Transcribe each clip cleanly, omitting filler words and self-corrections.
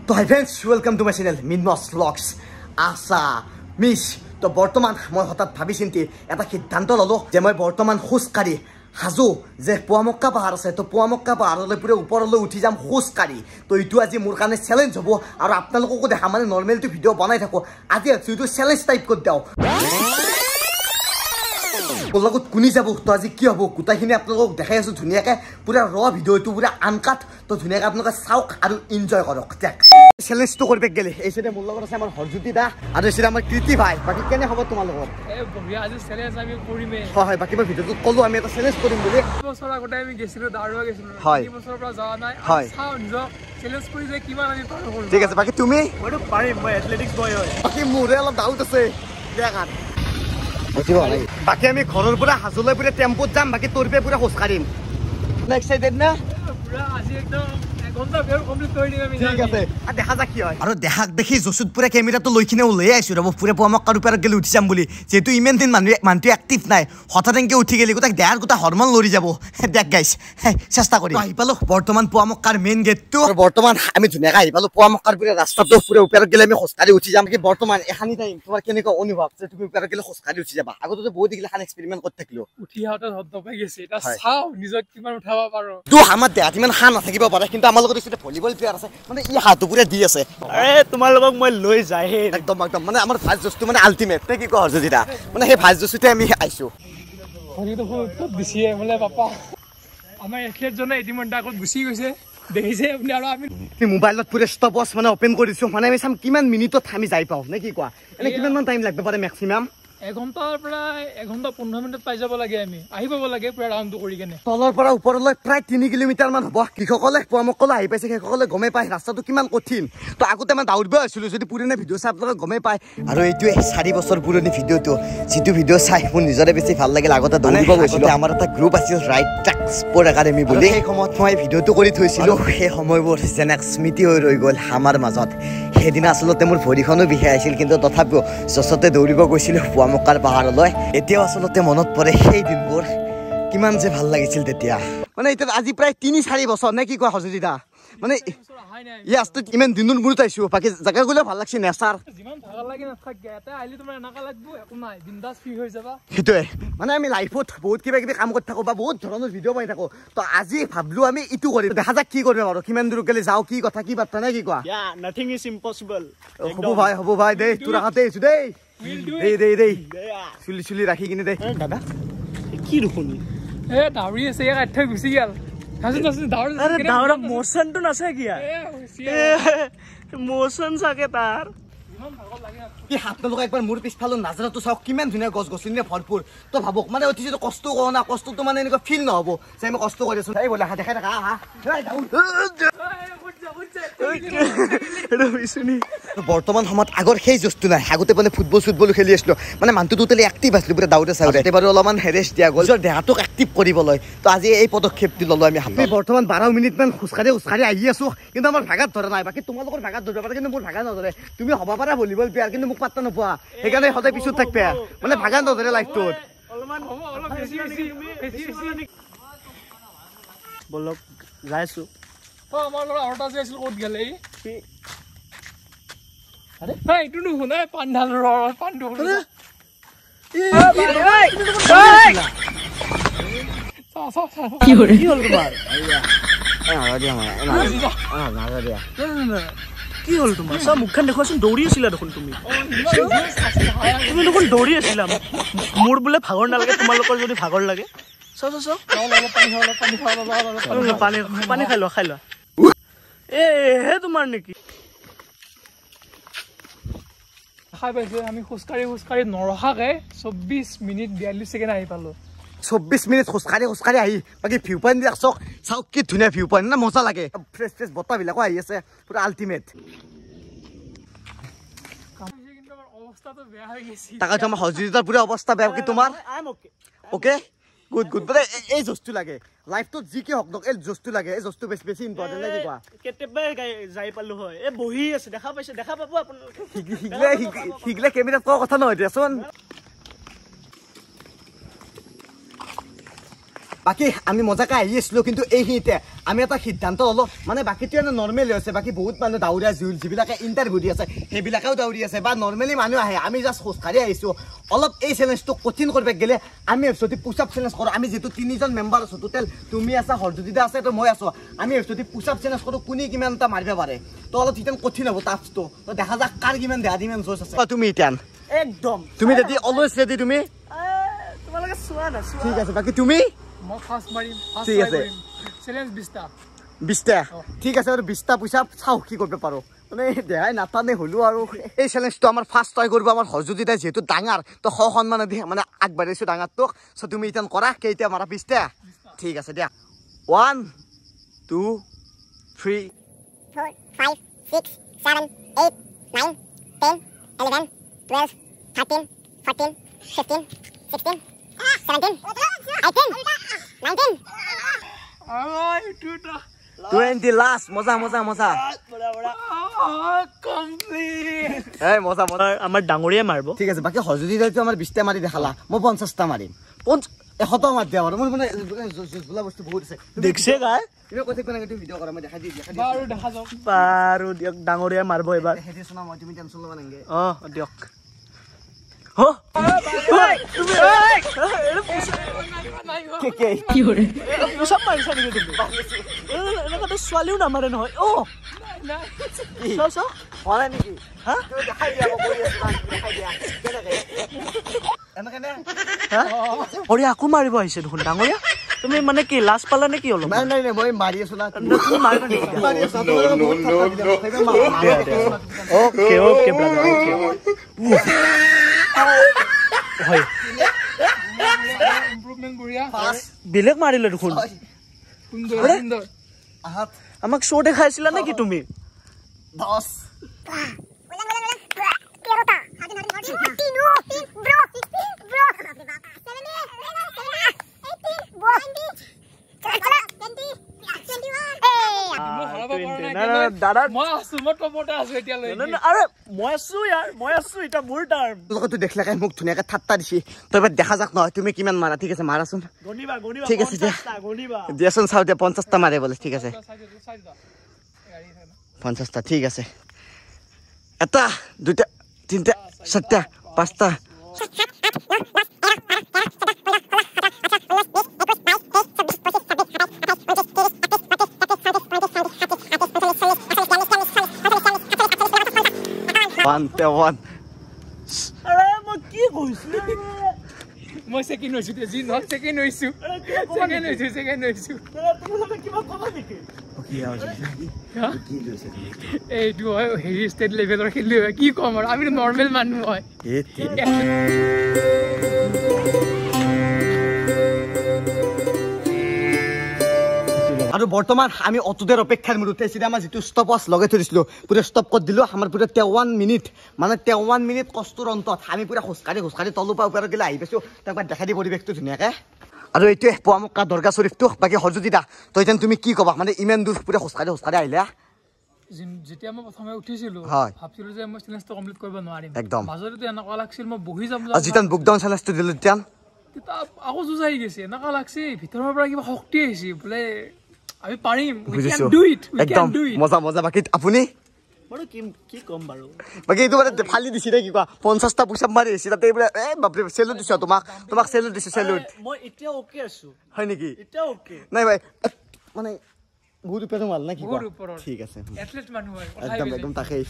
তো hi friends, welcome to my channel মিনমস blogs. আছা মিছ তো বৰ্তমান মই হঠাৎ ভাবি চিন্তি এটা সিদ্ধান্ত ললো যে মই বৰ্তমান খোজকাঢ়ি হাজো যে পুৱামক্কা পাহাৰ আছে, তো পুৱামক্কা পাহাৰলৈ পুৰা ওপৰলৈ উঠি যাম খোজকাঢ়ি। তো এইটো আজি মোৰ কাৰণে চেলেঞ্জ হ'ব আৰু আপোনালোককো দেখা, মানে নৰ্মেলটো ভিডিঅ' বনাই থাকোঁ, আজি এইটো চেলেঞ্জ টাইপ কৰি দিওঁ। মোৰ লগত কোনি যাব, তো আজি কি হ'ব গোটেইখিনি আপোনালোকক দেখাই আছোঁ ধুনীয়াকৈ, পুৰা ভিডিঅ'টো পুৰা আনকাট। তো ধুনীয়াকৈ আপোনালোকে চাওক আৰু এনজয় কৰক। চেলেঞ্জটো কৰিব গ'লে এইচতে মোৰ লগত আছে আমাৰ হৰজ্যোতি দা আৰু এইচতে আমাৰ কৃতি ভাই। বাকী কেনে হ'ব তোমালোকৰ? হয়, বাকী মই ভিডিঅ'টোত ক'লোঁ আমি এটা চেলেঞ্জ কৰিম বুলি। ঠিক আছে, বাকী তুমি? বাকী মোৰে অলপ ডাউট আছে। বাকী আমি ঘৰৰ পৰা হাজোলৈ পুৰা টেম্পুত যাম, বাকী তোৰ পৰা পুৰা খোজকাঢ়িম। এক্সাইটেড না? আৰু দেখাক দেখি জচুত পুৰা কেমেৰাটো লৈ কিনে ওলাই আহিছো ৰ'ব, পুৰা পুৱামক্কাৰ ওপৰত গ'লে উঠি যাম বুলি। যিহেতু ইমান দিন মানুহটো এক্টিভ নাই, হঠাৎ এনেকৈ উঠি গ'লে গোটেই দেহাৰ গোটেই হৰমন লৰি যাব। দেখ গাইছ, চেষ্টা কৰি আহি পালোঁ বৰ্তমান পুৱামক্কাৰ মেইন গেটটো। বৰ্তমান আমি ধুনীয়াকৈ আহি পালোঁ পুৱামক্কাৰ পুৰা ৰাস্তাটো, পুৰা ওপৰত গ'লে আমি খোজকাঢ়ি উঠি যাম। কি বৰ্তমান এখানি টাইম তোমাৰ কেনেকুৱা অনুভৱ যে তুমি ওপৰত গ'লে খোজকাঢ়ি উঠি যাবা? আগতে বহুত দেখিলে এখন এক্সপেৰিমেণ্ট কৰি থাকিলো, উঠি আহোঁতে ধপধপাই গৈছে। এতিয়া চাওঁ নিজক কিমান উঠাব পাৰোঁ। তো আমাৰ দেহাত ইমান হাঁহ নাথাকিব পাৰে, কিন্তু আমাৰ লগত এইটো ভলীবল প্লেয়াৰ আছে, মানে ই হাতটো পুৰা দি আছে। তোমালোকক মই লৈ যায় একদম একদম, মানে আমাৰ ভাজ জোচটো মানে আল্টিমেট। কি কয় হৰজ্যোতিদা, মানে সেই ভাজ জোচতে আমি আহিছোঁ। আমাৰ এথলেটজনে ইতিমধ্যে আগত গুচি গৈছে, দেখিছে আপুনি। আৰু আমি মোবাইলত পুৰা ষ্টপ ৱাচ মানে অপেন কৰিছোঁ, মানে আমি চাম কিমান মিনিটত আমি যাই পাওঁ নে কি কোৱা? এনে কিমান টাইম লাগিব পাৰে মেক্সিমাম? এঘণ্টাৰ পৰা 1.15 মিনিট পাই যাব লাগে। আমি আহি পাব লাগে পুৰা ৰাউণ্ডটো কৰি কেনে। তলৰ পৰা ওপৰলৈ প্ৰায় 3 কিলোমিটাৰ মান হ'ব। কৃষকসকলে পুৱামক্কালৈ আহি পাইছে, সেইসকলে গমেই পায় ৰাস্তাটো কিমান কঠিন। তো আগতে মই দৌৰিব আছিলোঁ, যদি পুৰণি ভিডিঅ' চাই আপোনালোকে গমেই পায়। আৰু এইটোৱে 4 বছৰ পুৰণি ভিডিঅ'টো, যিটো ভিডিঅ' চাই মোৰ নিজৰে বেছি ভাল লাগিল। আগতে দৌৰিব গৈছিলোঁ, আমাৰ এটা গ্ৰুপ আছিল ৰাইট ট্ৰেক স্পৰ্ট একাডেমি বুলি। সেই সময়ত মই ভিডিঅ'টো কৰি থৈছিলোঁ, সেই সময়বোৰ যেন এক স্মৃতি হৈ ৰৈ গ'ল আমাৰ মাজত। সেইদিনা আচলতে মোৰ ভৰিখনো বিষাই আছিল, কিন্তু তথাপিও জচতে দৌৰিব গৈছিলোঁ পুৱামক্কাৰ পাহাৰলৈ। এতিয়াও আচলতে মনত পৰে সেই দিনবোৰ, কিমান যে ভাল লাগিছিল তেতিয়া। মানে এতিয়া আজি প্ৰায় 3-4 বছৰ নে কি কোৱা হৰজ্যোতিদা? মানে ইয়াতো ইমান দিনৰ মূৰত আহিছোঁ। বাকী জেগা গ'লে ভাল লাগছে, নেচাৰ সেইটোৱে। মানে আমি লাইফত বহুত কিবা কিবি কাম কৰি থাকোঁ বা বহুত ধৰণৰ ভিডিঅ' পাই থাকোঁ। তো আজি ভাবিলোঁ আমি ইটো কৰিম, দেখা যাক কি কৰিব পাৰোঁ, কিমান দূৰ গ'লে যাওঁ, কি কথা কি বাৰ্তা নে কি কোৱা? Nothing is impossible. হ'ব ভাই দেই, তোৰ আগতে আহিছোঁ দেই। চুলি ৰাখি কিনে দেই। দাদা কি দেখোন দাউৰি আছে, ইয়াক থৈ গুচি গ'ল। মোচনটো নাছে কিয়া মোচন চাগে তাৰ। আপোনালোকে একবাৰ মোৰ পিছফালে নাজাৰাটো চাওক, কিমান ধুনীয়া গছ গছনিৰে ভৰপূৰ। তো ভাবক, মানে অতি যিটো কষ্ট কৰোঁ না, কষ্টটো মানে এনেকুৱা ফিল নহ'ব যে আমি কষ্ট কৰি আছোঁ। এই বোলে দেখাই থাকা বৰ্তমান সময়ত আগৰ সেই জোচটো নাই। আগতে মানে ফুটবল খেলি আছিলোঁ, মানে মানুহটো টোটেলি এক্টিভ আছিলোঁ পুৰা দাউৰে চাউৰে। এবাৰো অলপমান ৰেষ্ট দিয়া গ'ল নিজৰ দেহাটোক এক্টিভ কৰিবলৈ। তো আজি এই পদক্ষেপটো ল'লোঁ আমি। বৰ্তমান 12 মিনিটমান খোজকাঢ়ি আহি আছোঁ, কিন্তু আমাৰ ভাগাত ধৰা নাই। বাকী তোমালোকৰ ভাগাত ধৰিব পাৰে, কিন্তু মোৰ ভাগা নধৰে। তুমি হ'ব পাৰা ভলীবল প্লেয়াৰ, কিন্তু মোক পাত্তা নোপোৱা, সেইকাৰণে সদায় পিছত থাকবা, মানে ভাগা নধৰে লাইফটোত। বলক যাইছোঁ। আমাৰ ল'ৰা আৰু এটা যে আছিল, ক'ত গ'লে? এইটো নুশুনে পাণ্ডাল পাণ্ডু কি হ'ল তোমাৰ? কি হ'ল তোমাৰ? চা মুখখন দেখুৱাচোন, দৌৰি আছিলা দেখোন তুমি দেখোন দৌৰি আছিলা। মোৰ বোলে ভাগৰ নালাগে, তোমালোকৰ যদি ভাগৰ লাগে পানী খাই লোৱা। হে তোমাৰ নেকি? খাই পাইছোঁ আমি খোজকাঢ়ি নৰখাকে 24 মিনিট 42 ছেকেণ্ড আহি পালোঁ। 24 মিনিট খোজকাঢ়ি আহি বাকী ভিউ পইণ্ট বিলাক চাওক কি ধুনীয়া ভিউ পইণ্ট না, মজা লাগে। ফ্ৰেছ বতাহবিলাকো আহি আছে, পুৰা আল্টিমেট। তাকে তোমাৰ হৰজ্যোতিৰ পুৰা অৱস্থা বেয়া। কি তোমাৰ? Okay good. মানে এই জোচটো লাগে লাইফটোত, যি কি হওক এই জোচটো লাগে। এই জোচটো বেছি ইম্পৰ্টেণ্ট নে কি কোৱা? কেতিয়াবা যাই পালোঁ হয়। এই বহি আছে, দেখা পাব আপোনালোকে। শিকিলে কেমেৰাত কোৱা কথা নহয় দিয়াচোন। বাকী আমি মজাকে আহি আছিলোঁ কিন্তু এইখিনিতে আমি এটা সিদ্ধান্ত ল'লোঁ মানে বাকীটো এনে নৰ্মেলি হৈছে বাকী বহুত মানুহ দাউৰীয়া যিবিলাকে ইণ্টাৰভিউ দি আছে সেইবিলাকেও দাউৰি আছে বা নৰ্মেলি মানুহ আহে আমি জাষ্ট খোজকাঢ়ি আহিছোঁ অলপ এই চেলেঞ্জটো কঠিন কৰিব গ'লে আমি যদি পুছ আপ চেলেঞ্জ কৰোঁ আমি যিহেতু 3জন মেম্বাৰ আছোঁ টোটেল তুমি আছা হৰজ্যোতিদা আছে তো মই আছোঁ আমি যদি পুছ আপ চেলেঞ্জ কৰোঁ কোনে কিমান এটা মাৰিব পাৰে তো অলপ তেতিয়া কঠিন হ'ব টাফটো তো দেখা যাক কাৰ কিমান দেহা কিমান জোচ আছে তুমি এতিয়া একদম তুমি ৰেডি অলৱেজ ৰেডি তুমি তোমালোকে চোৱা না চোৱা ঠিক আছে বাকী তুমি মই ফাৰ্ষ্ট মাৰিম ঠিক আছে চেলেঞ্জ 20টা 20টা ঠিক আছে আৰু 20টা পইচা চাওঁ কি কৰিব পাৰোঁ মানে দেহাই নাটানে হ'লো আৰু এই চেলেঞ্জটো আমাৰ ফাৰ্ষ্ট ট্ৰাই কৰিব আমাৰ হৰজ্যোতিদা যিহেতু ডাঙৰ তো সন্মানে দি মানে আগবাঢ়িছোঁ ডাঙৰটোক চ' তুমি এতিয়া কৰা কেইটা মাৰা 20টা ঠিক আছে দিয়া 1 2 3 4 5 6 7 8 9 10 11 12 13 14 15 16 17 18 19 20 লাষ্ট মজা মজা মজা এই মজা মজা আমাৰ ডাঙৰীয়া মাৰিব ঠিক আছে বাকী হৰজ্যোতিদাইটো আমাৰ 20টা মাৰি দেখালা মই 50টা মাৰিম 100টা মাৰি দিয়া আৰু মোৰ মানে বোলা বস্তু বহুত আছে দেখছে গাই তুমি কৈ থাকিব নালাগে তুমি ভিডিঅ' কৰা মই দেখাই দি বাৰু দেখা যাওক বাৰু দিয়ক ডাঙৰীয়া মাৰিব এবাৰ দেখাই দিছোঁ না মই তুমি টেনশ্যন ল'ব নালাগে দিয়ক ছোৱালীও নামাৰে নহয় আকৌ মাৰিব আহিছে দেখোন ডাঙৰীয়া তুমি মানে কি লাজ পালা নে কি অলপ নাই নাই মই মাৰি আছো না তুমি মাৰিবা নেকি অ'কে অ'কে ব্ৰাদাৰ অ'কে হয় ইমপ্ৰুভমেণ্ট বঢ়িয়া বেলেগ মাৰিলে দেখোন সুন্দৰ সুন্দৰ আমাক শ্ব' দেখাইছিলা নেকি তুমি 10 দেখিলে মোক ধুনীয়াকে ঠাট্টা দিছি তই দেখা যাক নহয় তুমি কিমান মাৰা ঠিক আছে মাৰাচোন ঠিক আছে দিয়াচোন চাওঁ দিয়া 50টা মাৰে বোলে ঠিক আছে 50টা ঠিক আছে 1 2 3 4 5টা মই ছেকেণ্ড হৈছোঁ যি নহওক ছেকেণ্ড হৈছোঁ এইটো হয় হেৰি ষ্টেট লেভেলৰ খেলিলে হয় কি ক'ম আৰু আমিতো নৰ্মেল মানুহ হয় আৰু বৰ্তমান আমি অটোদেৰ অপেক্ষাৰ মূৰত এতিয়া আমাৰ যিটো ষ্টপ ৱাচ লগাই থৈছিলোঁ পুৰা ষ্টপ কৰি দিলোঁ আমাৰ পুৰা 53 মিনিট মানে 53 মিনিট কষ্টৰ অন্তত আমি পুৰা খোজকাঢ়ি তলৰ পৰা ওপৰত গ'লে আহি পাইছোঁ তাক দেখাই দি পৰিৱেশটো ধুনীয়াকৈ আৰু এইটোৱে পোৱামক্কা দৰগা শ্বৰীফটো বাকী হৰজ্যোতিদা তই এতিয়া তুমি কি ক'বা মানে ইমান দূৰ পুৰা খোজকাঢ়ি আহিলে যেতিয়া মই প্ৰথমে উঠিছিলোঁ ভাবিছিলোঁ যে মই চেলেঞ্জটো কমপ্লিট কৰিব নোৱাৰিম একদম মাজতে এনেকুৱা লাগিছিল মই বহি যাম যেতিয়া বুকডাউন চেলেঞ্জটো দিলোঁ তেতিয়া আকৌ যুঁজাই গৈছে এনেকুৱা লাগছে ভিতৰৰ পৰা কিবা শক্তি আহিছে বোলে আমি পাৰিম একদম মজা মজা বাকী আপুনি কি কম বাৰু বাকী এইটো মানে ফালি দিছি নে কিবা 50টা পুচাপ মাৰি আহিছে তাতে বোলে বাপৰে চেলুট দিছোঁ তোমাক চেলুট দিছোঁ চেলুট মই এতিয়া অ'কে আছোঁ হয় নেকি এতিয়া অ'কে নাই ভাই মানে বহুত ওপৰত মাল নে কি ঠিক আছে এথলেট মানুহ হয় একদম তাকেই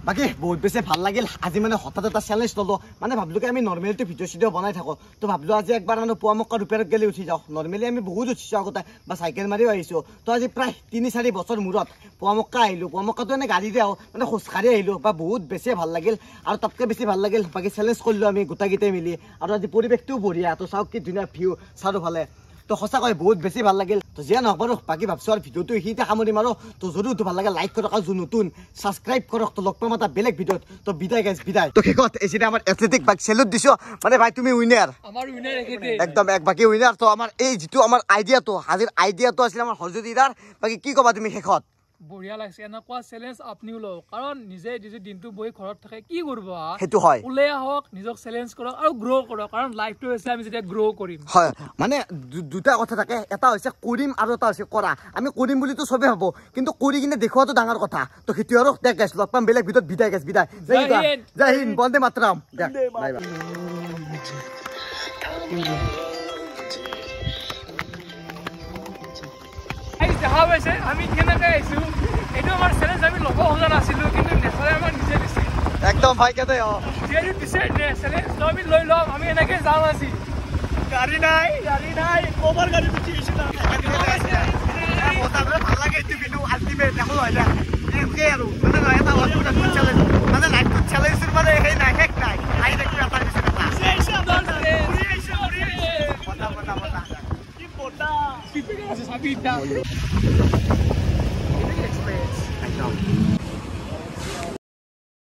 বাকী বহুত বেছি ভাল লাগিল আজি মানে হঠাৎ এটা চেলেঞ্জ ল'লোঁ মানে ভাবিলোঁ কি আমি নৰ্মেলিটো ভিডিঅ' বনাই থাকোঁ তো ভাবিলোঁ আজি একবাৰ মানে পোৱামক্কা ৰূপেৰত গেলি উঠি যাওঁ নৰ্মেলি আমি বহুত উঠিছোঁ আগতে বা চাইকেল মাৰিও আহিছোঁ তো আজি প্ৰায় 3-4 বছৰ মূৰত পোৱামক্কা আহিলোঁ পোৱামক্কাটো এনে গাড়ীৰে আহোঁ মানে খোজকাঢ়ি আহিলোঁ বা বহুত বেছি ভাল লাগিল আৰু তাতকৈ বেছি ভাল লাগিল বাকী চেলেঞ্জ কৰিলোঁ আমি গোটেইকেইটাই মিলি আৰু আজি পৰিৱেশটোও বঢ়িয়া তো চাওক কি ধুনীয়া ভিউ চাৰিওফালে তো সঁচাকৈ বহুত বেছি ভাল লাগিল তো যিয়ে নহওক বাৰু বাকী ভাবিছোঁ আৰু ভিডিঅ'টো এইখিনিতে সামৰিম আৰু তো যদিও ভাল লাগে লাইক কৰক আৰু যোন নতুন ছাবস্ক্ৰাইব কৰক তো লগ পাম এটা বেলেগ ভিডিঅ'ত তো বিদায় গাইজ বিদায় তো শেষত এইখিনি আমাৰ এথলেটিক বাইক চেলুট দিছোঁ মানে ভাই তুমি উইনাৰ একদম এক বাকী উইনাৰ তো আমাৰ এই যিটো আমাৰ আইডিয়াটো আজিৰ আইডিয়াটো আছিলে আমাৰ হৰজ্যোতিদাৰ বাকী কি ক'বা তুমি শেষত বঢ়িয়া লাগিছে এনেকুৱা চেলেঞ্জ আপুনিও লওক কাৰণ নিজে নিজে দিনটো বহি ঘৰত থাকে কি কৰিব সেইটো হয় ওলাই আহক নিজক চেলেঞ্জ কৰক আৰু গ্ৰ' কৰক কাৰণ লাইফটো হৈছে আমি যেতিয়া গ্ৰ' কৰিম হয় মানে দুটা কথা থাকে এটা হৈছে কৰিম আৰু এটা হৈছে কৰা আমি কৰিম বুলিতো চবে ভাবো কিন্তু কৰি কিনে দেখুৱাটো ডাঙৰ কথা তো সেইটো আৰু দেখ গাইছ লগ পাম বেলেগ ভিতৰত বিদায় গাইছ বিদায় জয় হিন্দ বন্দে মাতৰম দেখ বাই বাই দেখা পাইছে আমি কেনেকৈ আহিছোঁ এইটো আমাৰ চেলেঞ্জ আমি ল'ব খোজা নাছিলোঁ কিন্তু নেচাৰে আমাক নিজে দিছে একদম ভাই কেতে যিহেতু দিছে চেলেঞ্জ আমি লৈ ল'ম আমি এনেকৈ যাম আজি গাড়ী নাই কবাৰ গাড়ী উঠি আহিছে ভাল লাগে এইটো কিন্তু আল্টিমেট দেখো হয় না একে আৰু মানে এটা বস্তু চেলেঞ্জ মানে লাইফটোত চেলেঞ্জৰ মানে সেই নাই শেষ নাই আহি দেখি এটা দিছে চাবি